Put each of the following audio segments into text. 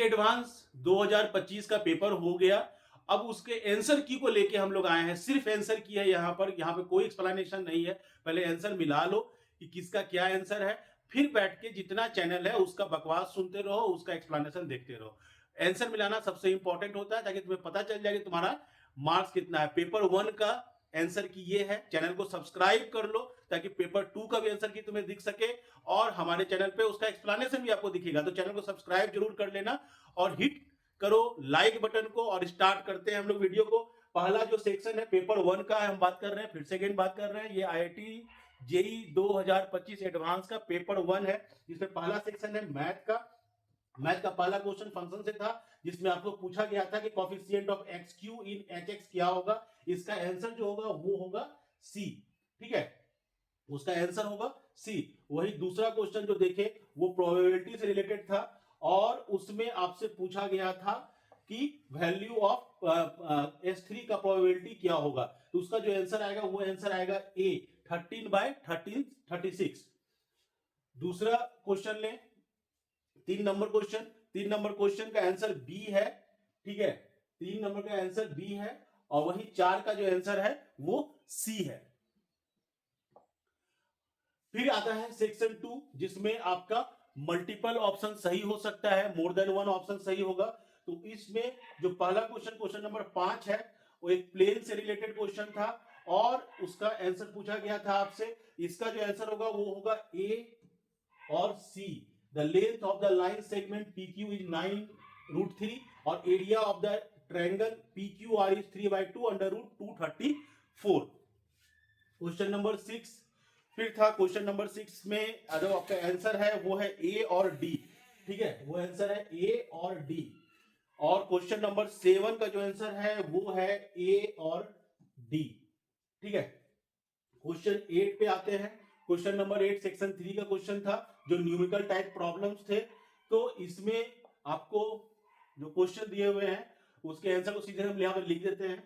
Advance 2025 का paper हो गया। अब उसके आंसर की को लेके हम लोग आए हैं, सिर्फ आंसर की है यहाँ पे कोई एक्सप्लेनेशन नहीं है। पहले आंसर मिला लो कि किसका क्या आंसर है, फिर बैठ के जितना चैनल है उसका बकवास सुनते रहो, उसका एक्सप्लेनेशन देखते रहो। आंसर मिलाना सबसे इंपॉर्टेंट होता है ताकि तुम्हें पता चल जाए कि तुम्हारा मार्क्स कितना है। पेपर 1 का आंसर की ये है। चैनल को सब्सक्राइब कर लो ताकि पेपर 2 का भी आंसर की तुम्हें दिख सके और हमारे चैनल पे उसका एक्सप्लेनेशन भी आपको दिखेगा। तो चैनल को सब्सक्राइब जरूर कर लेना और हिट करो लाइक बटन को और स्टार्ट करते हैं हम लोग वीडियो को। पहला जो सेक्शन है पेपर 1 का हम बात कर रहे हैं, फिर से अगेन बात कर रहे हैं। ये आईआईटी जेई 2025 एडवांस का पेपर 1 है, जिसमें पहला सेक्शन है मैथ का। मैथ का पहला क्वेश्चन फंक्शन से था, जिसमें आपको पूछा गया था कि coefficient of x Q in H x क्या होगा। इसका आंसर जो होगा वो होगा सी। ठीक है, उसका आंसर होगा सी। वही दूसरा क्वेश्चन जो देखे वो प्रोबेबिलिटी से रिलेटेड था और उसमें आपसे पूछा गया था कि वैल्यू ऑफ S3 का प्रोबेबिलिटी क्या होगा। तो उसका जो आंसर आएगा वो आंसर आएगा ए 13/1336। दूसरा क्वेश्चन ले, 3 नंबर क्वेश्चन का आंसर बी है। ठीक है, 3 नंबर का आंसर बी है और वही 4 का जो आंसर है वो सी है। फिर आता है सेक्शन 2, जिसमें आपका मल्टीपल ऑप्शन सही हो सकता है, मोर देन 1 ऑप्शन सही होगा। तो इसमें जो पहला क्वेश्चन नंबर 5 है, वो एक प्लेन से रिलेटेड क्वेश्चन था और उसका आंसर पूछा गया था आपसे। इसका जो आंसर होगा वो होगा ए और C. The length of the line segment PQ is 9√3 और area of the triangle PQR is 3/2 √234। Question number 6 फिर था। क्वेश्चन नंबर 6 में जो आपका आंसर है वो है ए और डी। ठीक है, वो आंसर है ए और डी। और क्वेश्चन नंबर 7 का जो आंसर है वो है ए और डी। ठीक है, क्वेश्चन 8 पे आते हैं। क्वेश्चन नंबर 8 सेक्शन 3 का क्वेश्चन था, जो न्यूमेरिकल टाइप प्रॉब्लम्स थे। तो इसमें आपको जो क्वेश्चन दिए हुए हैं उसके आंसर को सीधे हम यहां पर लिख देते हैं।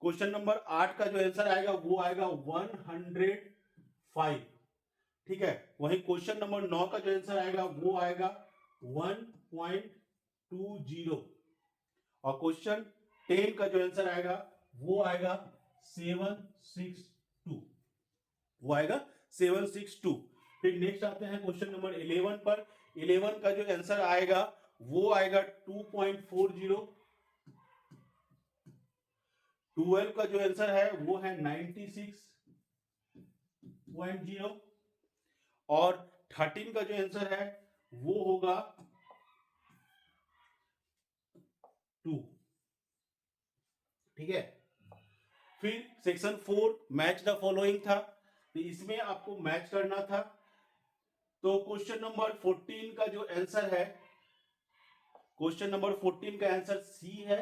क्वेश्चन नंबर 8 का जो आंसर आएगा वो आएगा 105। ठीक है, वही क्वेश्चन नंबर 9 का जो आंसर आएगा वो आएगा 1.20 और क्वेश्चन 10 का जो आंसर आएगा वो आएगा 762। वो आएगा 762। फिर नेक्स्ट आते हैं क्वेश्चन नंबर 11 पर। 11 का जो आंसर आएगा वो आएगा 2.40। 12 का जो आंसर है वो है 96.0 और 13 का जो आंसर है वो होगा 2। ठीक है, फिर सेक्शन 4 मैच द फॉलोइंग था, तो इसमें आपको मैच करना था। तो क्वेश्चन नंबर 14 का जो आंसर है, क्वेश्चन नंबर 14 का आंसर सी है।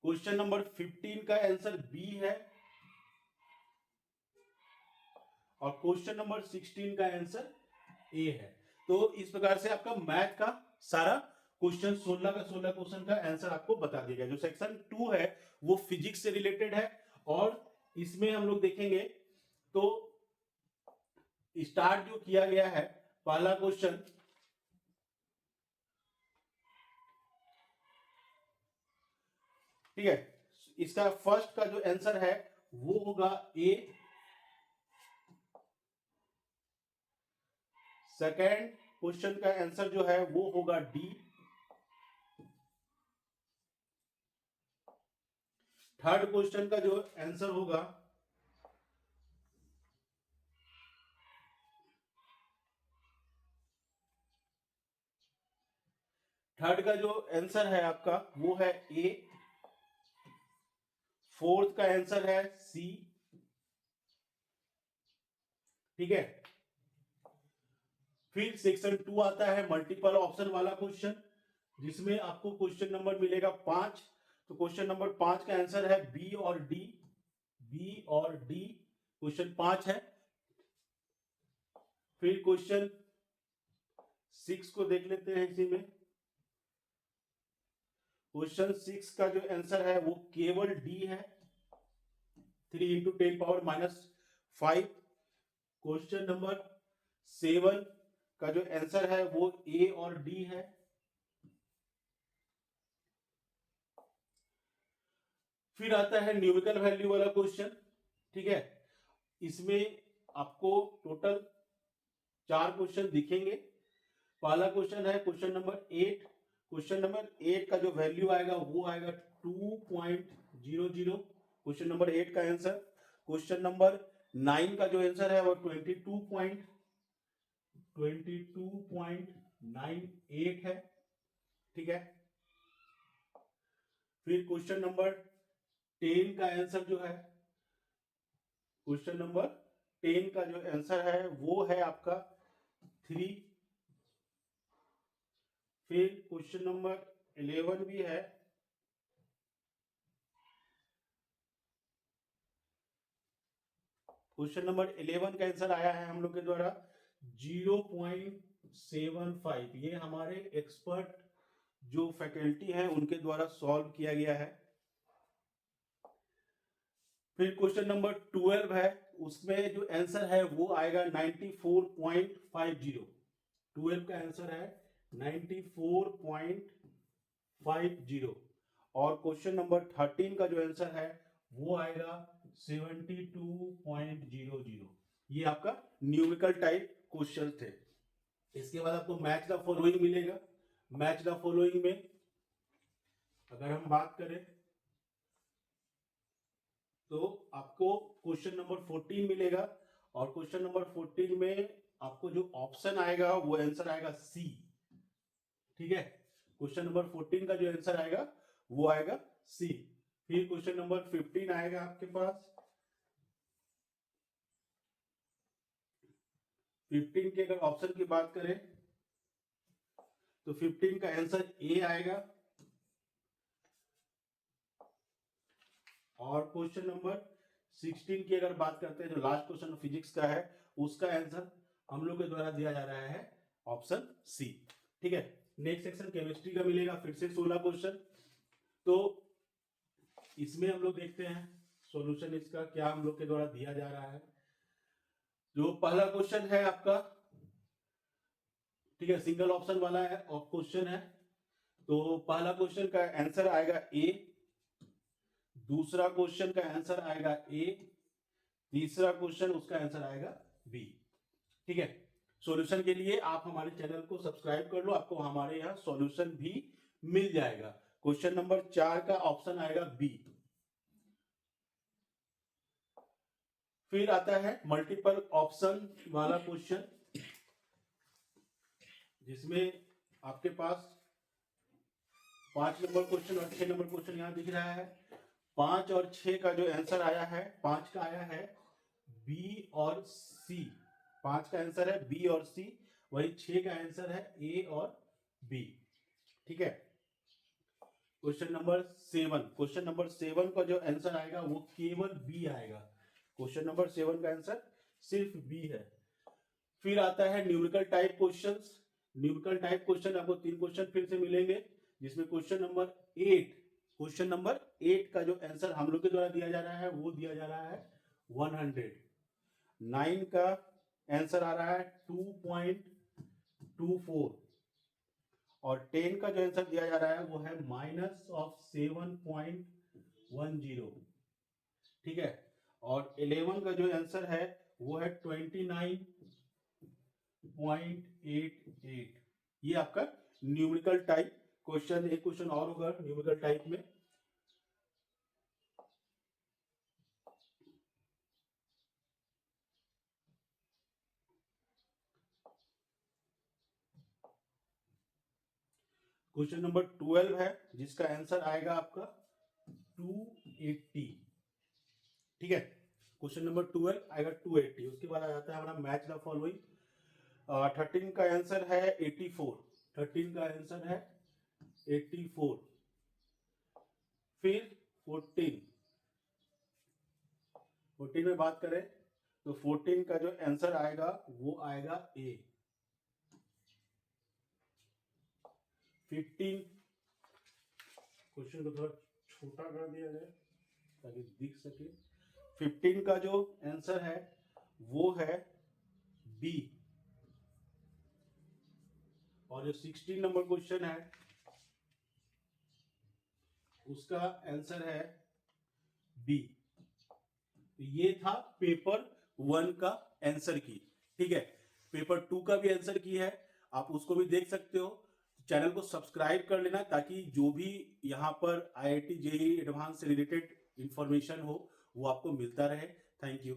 क्वेश्चन नंबर 15 का आंसर बी है और क्वेश्चन नंबर 16 का आंसर ए है। तो इस प्रकार से आपका मैथ का सारा क्वेश्चन 16 का 16 क्वेश्चन का आंसर आपको बता दिया गया। जो सेक्शन 2 है वो फिजिक्स से रिलेटेड है और इसमें हम लोग देखेंगे तो स्टार्ट जो किया गया है, पहला क्वेश्चन ठीक है, इसका फर्स्ट का जो आंसर है वो होगा ए। सेकेंड क्वेश्चन का आंसर जो है वो होगा डी। थर्ड क्वेश्चन का जो आंसर होगा थर्ड का जो आंसर है आपका वो है ए। फोर्थ का आंसर है सी। ठीक है, फिर सेक्शन 2 आता है मल्टीपल ऑप्शन वाला क्वेश्चन, जिसमें आपको क्वेश्चन नंबर मिलेगा 5। तो क्वेश्चन नंबर 5 का आंसर है बी और डी। बी और डी क्वेश्चन 5 है। फिर क्वेश्चन 6 को देख लेते हैं। इसी में क्वेश्चन 6 का जो आंसर है वो केवल डी है, 3 इंटू 10⁻⁻5। क्वेश्चन नंबर 7 का जो आंसर है वो ए और डी है। फिर आता है न्यूमेरिकल वैल्यू वाला क्वेश्चन। ठीक है, इसमें आपको टोटल 4 क्वेश्चन दिखेंगे। पहला क्वेश्चन है क्वेश्चन नंबर 8। क्वेश्चन नंबर 8 का जो वैल्यू आएगा वो आएगा 2.00। क्वेश्चन नंबर 8 का आंसर। क्वेश्चन नंबर 9 का जो आंसर है वो 22.98 है। ठीक है, फिर क्वेश्चन नंबर 10 का आंसर जो है, क्वेश्चन नंबर 10 का जो आंसर है वो है आपका 3। फिर क्वेश्चन नंबर 11 भी है। क्वेश्चन नंबर 11 का आंसर आया है हम लोग के द्वारा 0.75। ये हमारे एक्सपर्ट जो फैकल्टी हैं उनके द्वारा सॉल्व किया गया है। फिर क्वेश्चन नंबर 12 है, उसमें जो आंसर है वो आएगा 94.50। 12 का आंसर है 94.50। और क्वेश्चन नंबर 13 का जो आंसर है वो आएगा 72.00। ये आपका न्यूमेरिकल टाइप क्वेश्चन थे। इसके बाद आपको मैच द फॉलोइंग मिलेगा। मैच द फॉलोइंग में अगर हम बात करें तो आपको क्वेश्चन नंबर 14 मिलेगा। और क्वेश्चन नंबर 14 में आपको जो ऑप्शन आएगा वो आंसर आएगा सी। ठीक है, क्वेश्चन नंबर 14 का जो आंसर आएगा वो आएगा सी। फिर क्वेश्चन नंबर 15 आएगा आपके पास। 15 के अगर ऑप्शन की बात करें तो 15 का आंसर ए आएगा। और क्वेश्चन नंबर 16 की अगर बात करते हैं, जो लास्ट क्वेश्चन फिजिक्स का है, उसका आंसर हम लोग के द्वारा दिया जा रहा है ऑप्शन सी। ठीक है, नेक्स्ट सेक्शन केमिस्ट्री का मिलेगा, फिर से 16 क्वेश्चन। तो इसमें हम लोग देखते हैं सॉल्यूशन इसका क्या हम लोग के द्वारा दिया जा रहा है। जो पहला क्वेश्चन है आपका, ठीक है, सिंगल ऑप्शन वाला है और क्वेश्चन है। तो पहला क्वेश्चन का आंसर आएगा ए, दूसरा क्वेश्चन का आंसर आएगा ए, तीसरा क्वेश्चन उसका आंसर आएगा बी। ठीक है, सॉल्यूशन के लिए आप हमारे चैनल को सब्सक्राइब कर लो, आपको हमारे यहाँ सॉल्यूशन भी मिल जाएगा। क्वेश्चन नंबर 4 का ऑप्शन आएगा बी। फिर आता है मल्टीपल ऑप्शन वाला क्वेश्चन, जिसमें आपके पास 5 नंबर क्वेश्चन और 6 नंबर क्वेश्चन यहाँ दिख रहा है। 5 और 6 का जो आंसर आया है, 5 का आया है बी और सी। 5 का आंसर है बी और सी, वही 6 का आंसर है ए और बी। ठीक है, क्वेश्चन नंबर 7। क्वेश्चन नंबर 7 का जो आंसर आएगा वो केवल बी आएगा। क्वेश्चन नंबर 7 का आंसर सिर्फ बी है। फिर आता है numerical type questions. Numerical type question आपको 3 क्वेश्चन फिर से मिलेंगे, जिसमें क्वेश्चन नंबर 8 का जो आंसर हम लोग के द्वारा दिया जा रहा है वो दिया जा रहा है 100। 9 का आंसर आ रहा है 2.24। और 10 का जो आंसर दिया जा रहा है वो है -7.10। ठीक है, और 11 का जो आंसर है वो है 29.88। ये आपका न्यूमेरिकल टाइप क्वेश्चन। एक क्वेश्चन और होगा न्यूमेरिकल टाइप में। क्वेश्चन नंबर 12 है, जिसका आंसर आएगा आपका 280। ठीक है, क्वेश्चन नंबर 12 आएगा 280। उसके बाद आ जाता है हमारा मैच द फॉलोइंग। 13 का आंसर है 84। 13 का आंसर है 84। फिर 14 में बात करें तो 14 का जो आंसर आएगा वो आएगा ए। 15, क्वेश्चन को थोड़ा छोटा कर दिया जाए ताकि दिख सके। 15 का जो आंसर है वो है बी। और जो 16 नंबर क्वेश्चन है उसका आंसर है बी। तो ये था पेपर 1 का आंसर की। ठीक है, पेपर 2 का भी आंसर की है, आप उसको भी देख सकते हो। चैनल को सब्सक्राइब कर लेना ताकि जो भी यहाँ पर IIT JEE एडवांस से रिलेटेड इंफॉर्मेशन हो वो आपको मिलता रहे। Thank you.